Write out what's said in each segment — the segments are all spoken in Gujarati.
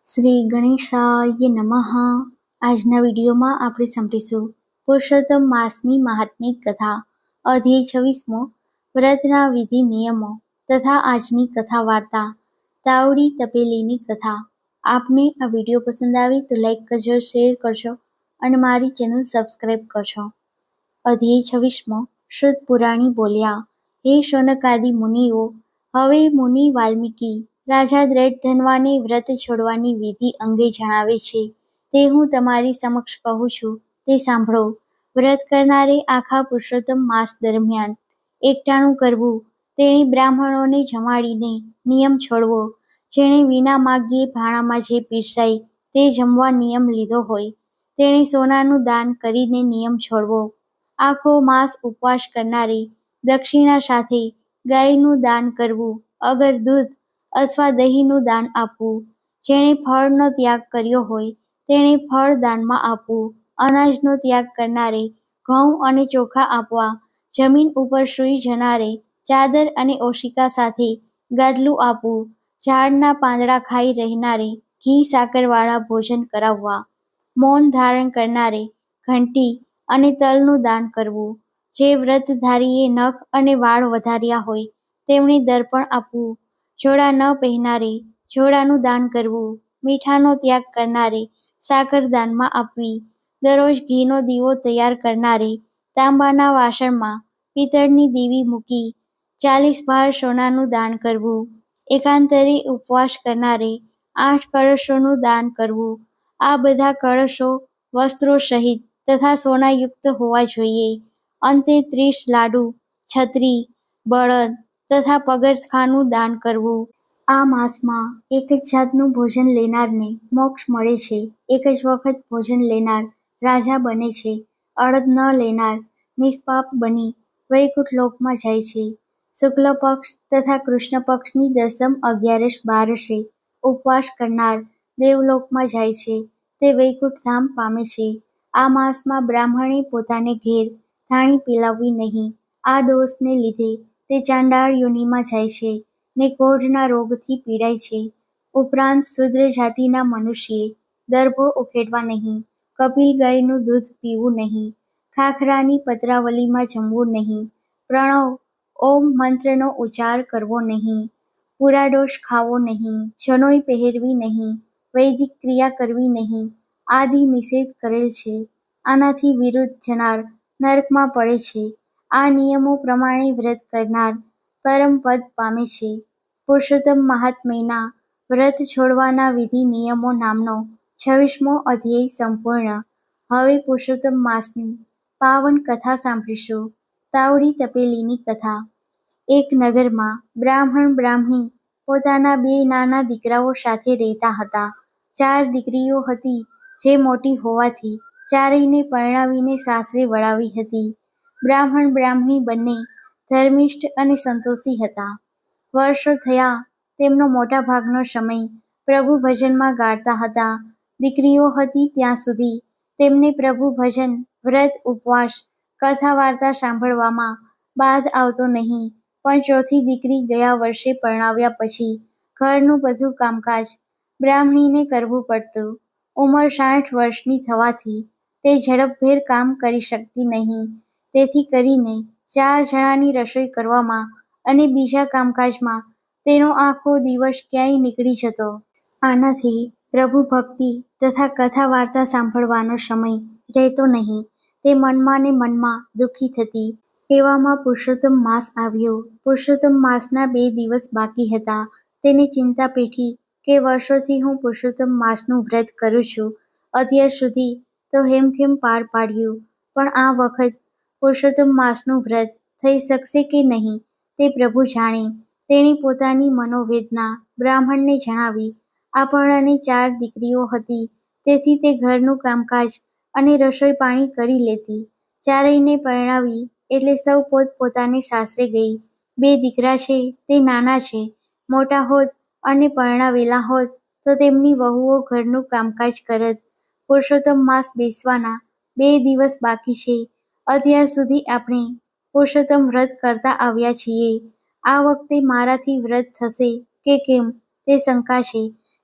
શ્રી ગણેશાય નમઃ. આજના વિડીયોમાં આપણે સાંભળીશું પુરુષોત્તમ માસની મહાત્મિક કથા, અધ્યાય 26મો, વ્રતના વિધિ નિયમો તથા આજની કથા વાર્તા, તાવડી તપેલીની કથા. આપને આ વિડીયો પસંદ આવે તો લાઈક કરજો, શેર કરજો અને મારી ચેનલ સબસ્ક્રાઈબ કરજો. અધ્યાય 26મો. શુદ્ધ પુરાણી બોલ્યા, હે શૌનકાદિ મુનિઓ, હવે મુનિ વાલ્મીકી રાજા દ્રૈટધનવાને વ્રત છોડવાની વિધિ અંગે જણાવે છે, તે હું તમારી સમક્ષ કહું છું, તે સાંભળો. વ્રત કરનારે આખા પુરુષોત્તમ માસ દરમિયાન એકટાણું કરવું, તેણે બ્રાહ્મણોને જમાડીને નિયમ છોડવો, જેણે વિના માગ્યે ભાણામાં જે પીરસાય તે જમવા નિયમ લીધો હોય, તેણે સોનાનું દાન કરીને નિયમ છોડવો, આખો માસ ઉપવાસ કરનારે દક્ષિણા સાથે ગાયનું દાન કરવું, અગર દૂધ અથવા દહીંનું દાન આપવું, જેણે ફળનો ત્યાગ કર્યો હોય તેણે ફળ દાનમાં આપવું, અનાજનો ત્યાગ કરનારે ઘઉં અને ચોખા આપવા, જમીન ઉપર સૂઈ જનારે ચાદર અને ઓશિકા સાથે ગાદલું આપવું, ઝાડના પાંદડા ખાઈ રહેનારે ઘી સાકરવાળા ભોજન કરાવવા, મૌન ધારણ કરનારે ઘંટી અને તલનું દાન કરવું, જે વ્રતધારીએ નખ અને વાળ વધાર્યા હોય તેમણે દર્પણ આપવું, જોડા ન પહેરનારે જોડાનું દાન કરવું, મીઠાનો ત્યાગ કરનારે સાકર દાનમાં આપવી, દરરોજ ઘીનો દીવો તૈયાર કરનારે તાંબાના વાસણમાં પિત્તળની દીવી મૂકી 40 ભાર સોનાનું દાન કરવું, એકાંતરે ઉપવાસ કરનારે 8 કળશોનું દાન કરવું, આ બધા કળશો વસ્ત્રો સહિત તથા સોનાયુક્ત હોવા જોઈએ, અંતે 30 લાડુ, છત્રી, બળદ તથા પગરખાંનું દાન કરવું. આ માસમાં એક જ જાતનું ભોજન લેનારને મોક્ષ મળે છે, એક જ વખત ભોજન લેનાર રાજા બને છે, અડદ ન લેનાર નિષ્પાપ બની વૈકુંઠ લોકમાં જાય છે, શુક્લ પક્ષ તથા કૃષ્ણ પક્ષની 10મ 11 12 ઉપવાસ કરનાર દેવલોકમાં જાય છે, તે વૈકુંઠ ધામ પામે છે. આ માસમાં બ્રાહ્મણે પોતાને ઘેર ધાણી પિલાવવી નહીં, આ દોષને લીધે તે ચાંડાળ યોનિમાં જાય છે ને કોઢના રોગથી પીડાય છે. ઉપરાંત શૂદ્ર જાતિના મનુષ્યે દર્ભો ઉખેડવા નહીં, કપિલ ગાયનું દૂધ પીવું નહીં, ખાખરાની પત્રાવલીમાં જમવું નહીં, પ્રણવ ઓમ મંત્રનો ઉચ્ચાર કરવો નહીં, પુરાડોષ ખાવો નહીં, જનોઈ પહેરવી નહીં, વૈદિક ક્રિયા કરવી નહીં, આદિ નિષેધ કરેલ છે. આનાથી વિરુદ્ધ જનાર નરકમાં પડે છે. આ નિયમો પ્રમાણે વ્રત કરનાર પરમપદ પામે છે. પુરુષોત્તમ મહાત્મ્યના વ્રત છોડવાના વિધિ નિયમો નામનો 26મો અધ્યાય સંપૂર્ણ. હવે પુરુષોત્તમ માસની પાવન કથા સાંભળીશું. તાવડી તપેલીની કથા. એક નગરમાં બ્રાહ્મણ બ્રાહ્મણી પોતાના 2 નાના દીકરાઓ સાથે રહેતા હતા. 4 દીકરીઓ હતી, જે મોટી હોવાથી ચારેયને પરણાવીને સાસરે વળાવી હતી. બ્રાહ્મણ બ્રાહ્મણી બંને ધર્મિષ્ઠ અને સંતોષી હતા. વર્ષો થયા, તેમનો મોટા ભાગનો સમય પ્રભુ ભજનમાં ગાળતા હતા. દીકરીઓ હતી ત્યાં સુધી તેમને પ્રભુ ભજન, વ્રત ઉપવાસ, કથા વાર્તા સાંભળવામાં બાધ આવતો નહીં, પણ ચોથી દીકરી ગયા વર્ષે પરણાવ્યા પછી ઘરનું બધું કામકાજ બ્રાહ્મણીને કરવું પડતું. ઉંમર 60 વર્ષની થવાથી તે ઝડપભેર કામ કરી શકતી નહીં, તેથી કરીને 4 જણાની રસોઈ કરવામાં અને બીજા કામકાજમાં તેનો આખો દિવસ ક્યાંય નીકળી જતો. આનાથી પ્રભુ ભક્તિ તથા કથા વાર્તા સાંભળવાનો સમય રહેતો નહીં. તે મનમાં ને મનમાં દુઃખી થતી. એવામાં પુરુષોત્તમ માસ આવ્યો. પુરુષોત્તમ માસના 2 દિવસ બાકી હતા. તેને ચિંતા પેઠી કે વર્ષોથી હું પુરુષોત્તમ માસનું વ્રત કરું છું, અત્યાર સુધી તો હેમખેમ પાર પાડ્યું, પણ આ વખત પુરુષોત્તમ માસનું વ્રત થઈ શકશે કે નહીં તે પ્રભુ જાણે. તેણે પોતાની મનોવેદના બ્રાહ્મણને જણાવી. આપણને 4 દીકરીઓ હતી, તેથી તે ઘરનું કામકાજ અને રસોઈ પાણી કરી લેતી. ચારેયને પરણાવી એટલે સૌ પોત પોતાને સાસરે ગઈ. 2 દીકરા છે તે નાના છે, મોટા હોત અને પરણાવેલા હોત તો તેમની વહુઓ ઘરનું કામકાજ કરત. પુરુષોત્તમ માસ બેસવાના 2 દિવસ બાકી છે. અત્યાર સુધી આપણે પુરુષોત્તમ વ્રત કરતા આવ્યા છીએ. આ વખતે મારાથી વ્રત થશે કે કેમ તે શંકા છે,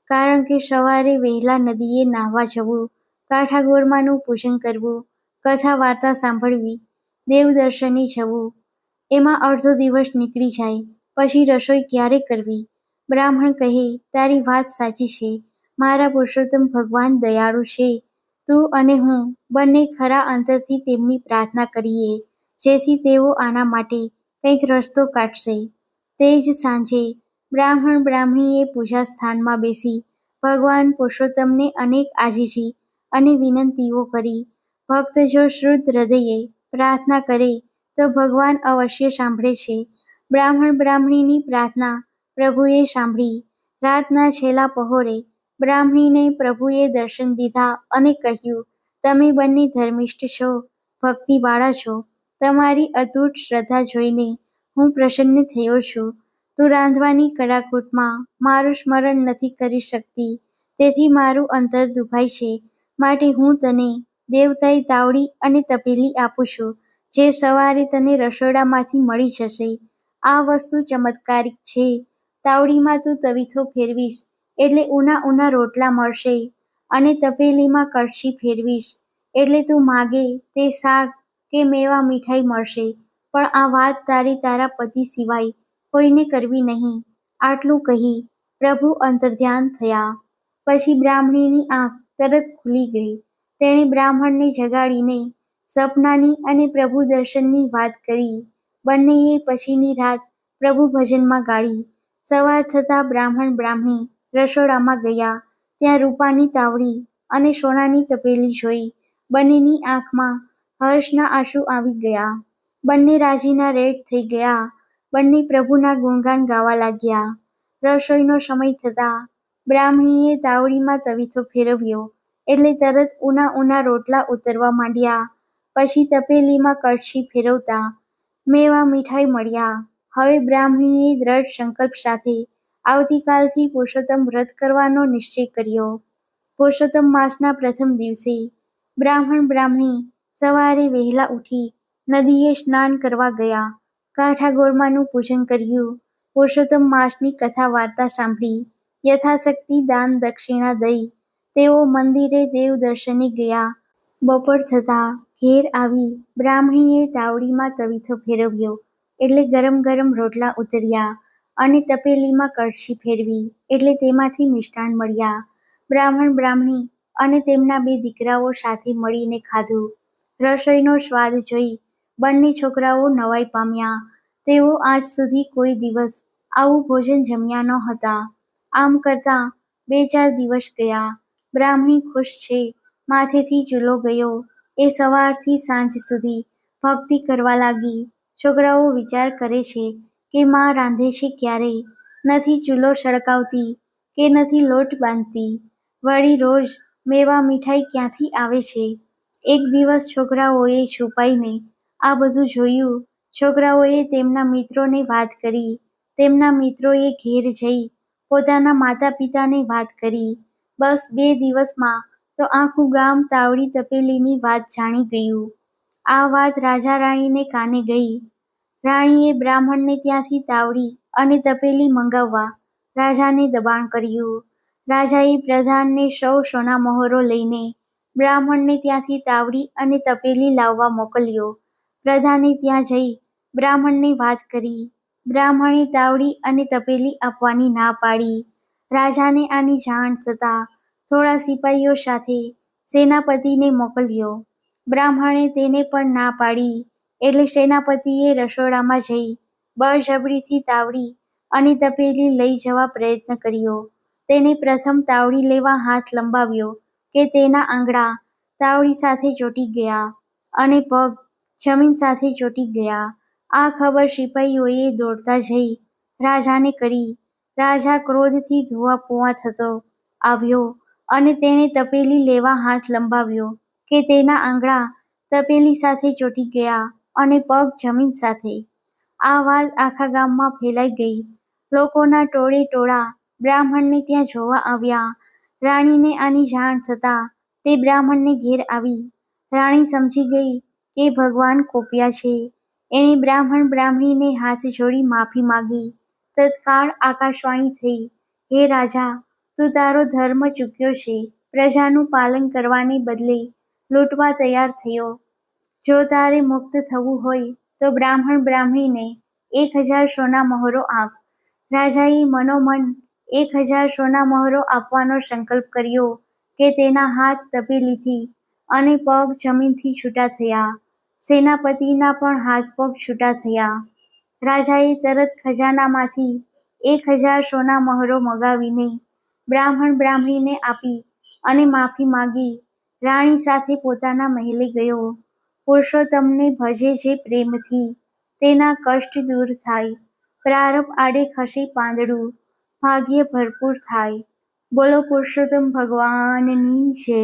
કારણ કે સવારે વહેલા નદીએ નાહવા જવું, કાઠાગોરમાનું પૂજન કરવું, કથા વાર્તા સાંભળવી, દેવદર્શને જવું, એમાં અડધો દિવસ નીકળી જાય. પછી રસોઈ ક્યારે કરવી? બ્રાહ્મણ કહે, તારી વાત સાચી છે. મારા પુરુષોત્તમ ભગવાન દયાળુ છે. તું અને હું બંને ખરા અંતરથી તેમની પ્રાર્થના કરીએ, જેથી તેઓ આના માટે કંઈક રસ્તો કાઢશે. તે જ સાંજે બ્રાહ્મણ બ્રાહ્મણીએ પૂજા સ્થાનમાં બેસી ભગવાન પુરુષોત્તમને અનેક આજીજી અને વિનંતીઓ કરી. ભક્ત જો શુદ્ધ હૃદયે પ્રાર્થના કરે તો ભગવાન અવશ્ય સાંભળે છે. બ્રાહ્મણ બ્રાહ્મણીની પ્રાર્થના પ્રભુએ સાંભળી. રાતના છેલ્લા પહોરે બ્રાહ્મણીને પ્રભુએ દર્શન દીધા અને કહ્યું, તમે બંને ધર્મિષ્ઠ છો, ભક્તિવાળા છો. તમારી અતૂટ શ્રદ્ધા જોઈને હું પ્રસન્ન થયો છું. તું રાંધવાની કડાકૂટમાં મારું સ્મરણ નથી કરી શકતી, તેથી મારું અંતર દુભાય છે. માટે હું તને દેવતાઈ તાવડી અને તપેલી આપું છું, જે સવારે તને રસોડામાંથી મળી જશે. આ વસ્તુ ચમત્કારિક છે. તાવડીમાં તું તવીથો ફેરવીશ એટલે ઊના ઊના રોટલા મળશે, અને તપેલીમાં કળશી ફેરવીશ એટલે તું માગે તે શાક કે મેવા મીઠાઈ મળશે. પણ આ વાત તારે તારા પતિ સિવાય કોઈને કરવી નહીં. આટલું કહી પ્રભુ અંતર્ધ્યાન થયા. પછી બ્રાહ્મણીની આંખ તરત ખુલી ગઈ. તેણે બ્રાહ્મણને જગાડીને સપનાની અને પ્રભુ દર્શનની વાત કરી. બંનેએ પછીની રાત પ્રભુ ભજનમાં ગાળી. સવાર થતાં બ્રાહ્મણ બ્રાહ્મણી રસોડામાં ગયા. ત્યાં રૂપાની તાવડી અને સોનાની તપેલી જોઈ બંનેની આંખમાં હર્ષના આંસુ આવી ગયા. બંને રાજીના રેડ થઈ ગયા. બંને પ્રભુના ગુણગાન ગાવા લાગ્યા. રસોઈનો સમય થતાં બ્રાહ્મણીએ તાવડીમાં તવીથો ફેરવ્યો એટલે તરત ઊના ઊના રોટલા ઉતરવા માંડ્યા. પછી તપેલીમાં કળશી ફેરવતા મેવા મીઠાઈ મળ્યા. હવે બ્રાહ્મણીએ દ્રઢ સંકલ્પ સાથે આવતીકાલથી પુરુષોત્તમ વ્રત કરવાનો નિશ્ચય કર્યો. પુરુષોત્તમ માસના પ્રથમ દિવસે બ્રાહ્મણ બ્રાહ્મણી સવારે વહેલા ઉઠી નદીએ સ્નાન કરવા ગયા. કાઠાગોરમાનું પૂજન કર્યું. પુરુષોત્તમ માસની કથા વાર્તા સાંભળી. યથાશક્તિ દાન દક્ષિણા દઈ તેઓ મંદિરે દેવ દર્શને ગયા. બપોર થતાં ઘેર આવી બ્રાહ્મણીએ તાવડીમાં તવીથો ફેરવ્યો એટલે ગરમ ગરમ રોટલા ઉતર્યા, અને તપેલીમાં કળશી ફેરવી એટલે તેમાંથી મિષ્ટાન મળ્યા. બ્રાહ્મણ બ્રાહ્મણી અને તેમના બે દીકરાઓ સાથે મળીને ખાધું. રસોઈનો સ્વાદ જોઈ બંને છોકરાઓ નવાઈ પામ્યા. તેઓ આજ સુધી કોઈ દિવસ આવું ભોજન જમ્યા નહોતા. આમ કરતાં 2-4 દિવસ ગયા. બ્રાહ્મણી ખુશ છે. માથેથી ચૂલો ગયો એ સવારથી સાંજ સુધી ભક્તિ કરવા લાગી. છોકરાઓ વિચાર કરે છે કે માં રાંધે છે ક્યારે? નથી ચૂલો સળગાવતી કે નથી લોટ બાંધતી. વળી રોજ મેવા મીઠાઈ ક્યાંથી આવે છે? એક દિવસ છોકરાઓએ છુપાઈને આ બધું જોયું. છોકરાઓએ તેમના મિત્રોને વાત કરી. તેમના મિત્રોએ ઘેર જઈ પોતાના માતા પિતાને વાત કરી. બસ 2 દિવસમાં તો આખું ગામ તાવડી તપેલીની વાત જાણી ગયું. આ વાત રાજા રાણીને કાને ગઈ. રાણીએ બ્રાહ્મણને ત્યાંથી તાવડી અને તપેલી મંગાવવા રાજાને દબાણ કર્યું. રાજાએ પ્રધાનને સૌ સોનામહોરો લઈને બ્રાહ્મણને ત્યાંથી તાવડી અને તપેલી લાવવા મોકલ્યો. પ્રધાને ત્યાં જઈ બ્રાહ્મણને વાત કરી. બ્રાહ્મણે તાવડી અને તપેલી આપવાની ના પાડી. રાજાને આની જાણ થતાં થોડા સિપાઈઓ સાથે સેનાપતિને મોકલ્યો. બ્રાહ્મણે તેને પણ ના પાડી એટલે સેનાપતિએ રસોડામાં જઈ બળજબરીથી તાવડી અને તપેલી લઈ જવા પ્રયત્ન કર્યો. તેને પ્રથમ તાવડી લેવા હાથ લંબાવ્યો કે તેના આંગળા તાવડી સાથે ચોંટી ગયા અને પગ જમીન સાથે ચોંટી ગયા. આ ખબર સિપાઈઓએ દોડતા જઈ રાજાને કરી. રાજા ક્રોધથી ધુઆપુઆ થતો આવ્યો અને તેણે તપેલી લેવા હાથ લંબાવ્યો કે તેના આંગળા તપેલી સાથે ચોંટી ગયા અને પગ જમીન સાથે. આ વાત આખા ગામમાં ફેલાઈ ગઈ. લોકોના ટોળે ટોળા બ્રાહ્મણને ત્યાં જોવા આવ્યા. રાણીને આની જાણ થતાં તે બ્રાહ્મણને ઘેર આવી. રાણી સમજી ગઈ કે ભગવાન કોપ્યા છે. એણે બ્રાહ્મણ બ્રાહ્મણીને હાથ જોડી માફી માગી. તત્કાળ આકાશવાણી થઈ, હે રાજા, તું તારો ધર્મ ચૂક્યો છે. પ્રજાનું પાલન કરવાને બદલે લૂંટવા તૈયાર થયો. જો તારે મુક્ત થવું હોય તો બ્રાહ્મણ બ્રાહ્મણીને 1000 સોના મહોરો આપ. રાજાએ મનોમન 1000 સોના મહોરો આપવાનો સંકલ્પ કર્યો કે તેના હાથ તપેલીથી અને પગ જમીનથી છૂટા થયા. સેનાપતિના પણ હાથ પગ છૂટા થયા. રાજાએ તરત ખજાનામાંથી 1000 સોના મહોરો મગાવીને બ્રાહ્મણ બ્રાહ્મણીને આપી અને માફી માંગી રાણી સાથે પોતાના મહેલે ગયો. પુરુષોત્તમને ભજે જે પ્રેમથી તેના કષ્ટ દૂર થાય. પ્રારબ્ધ આડે ખસે પાંદડું, ભાગ્ય ભરપૂર થાય. બોલો પુરુષોત્તમ ભગવાનની જય.